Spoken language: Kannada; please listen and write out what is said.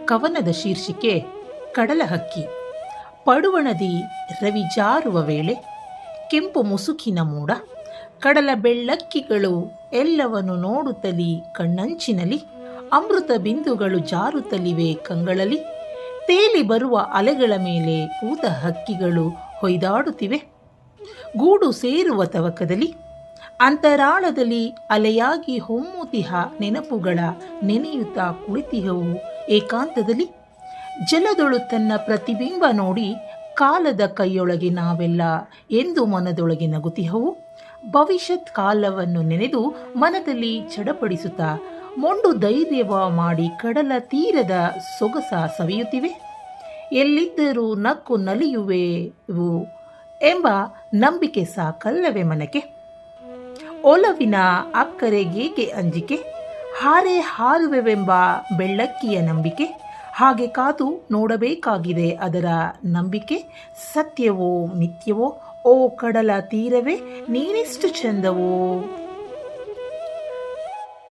ಕವನದ ಶೀರ್ಷಿಕೆ ಕಡಲಹಕ್ಕಿ. ಪಡುವಣದಿ ರವಿ ಜಾರುವ ವೇಳೆ, ಕೆಂಪು ಮುಸುಕಿನ ಮೋಡ, ಕಡಲ ಬೆಳ್ಳಕ್ಕಿಗಳು ಎಲ್ಲವನ್ನು ನೋಡುತ್ತಲಿ ಕಣ್ಣಂಚಿನಲಿ, ಅಮೃತ ಬಿಂದುಗಳು ಜಾರುತ್ತಲಿವೆ ಕಂಗಳಲ್ಲಿ, ತೇಲಿ ಬರುವ ಅಲೆಗಳ ಮೇಲೆ ಕೂತ ಹಕ್ಕಿಗಳು ಹೊಯ್ದಾಡುತ್ತಿವೆ. ಗೂಡು ಸೇರುವ ತವಕದಲ್ಲಿ, ಅಂತರಾಳದಲ್ಲಿ ಅಲೆಯಾಗಿ ಹೊಮ್ಮುತಿಹ ನೆನಪುಗಳ ನೆನೆಯುತ್ತಾ ಕುಳಿತಿಹವು ಏಕಾಂತದಲ್ಲಿ. ಜಲದೊಳು ತನ್ನ ಪ್ರತಿಬಿಂಬ ನೋಡಿ ಕಾಲದ ಕೈಯೊಳಗೆ ನಾವೆಲ್ಲ ಎಂದು ಮನದೊಳಗೆ ನಗುತಿಹವು. ಭವಿಷ್ಯತ್ ಕಾಲವನ್ನು ನೆನೆದು ಮನದಲ್ಲಿ ಚಡಪಡಿಸುತ್ತಾ ಮೊಂಡು ಧೈರ್ಯವ ಮಾಡಿ ಕಡಲ ತೀರದ ಸೊಗಸ ಸವಿಯುತ್ತಿವೆ. ಎಲ್ಲಿದ್ದರೂ ನಕ್ಕು ನಲಿಯುವೆವು ಎಂಬ ನಂಬಿಕೆ ಸಾಕಲ್ಲವೇ ಮನಕ್ಕೆ. ಒಲವಿನ ಅಕ್ಕರೆಗೇಕೆ ಅಂಜಿಕೆ, ಹಾರೆ ಹಾರುವೆವೆಂಬ ಬೆಳ್ಳಕ್ಕಿಯ ನಂಬಿಕೆ. ಹಾಗೆ ಕಾದು ನೋಡಬೇಕಾಗಿದೆ ಅದರ ನಂಬಿಕೆ. ಸತ್ಯವೋ ಮಿಥ್ಯವೋ, ಓ ಕಡಲ ತೀರವೇ ನೀನೆಷ್ಟು ಚಂದವೋ.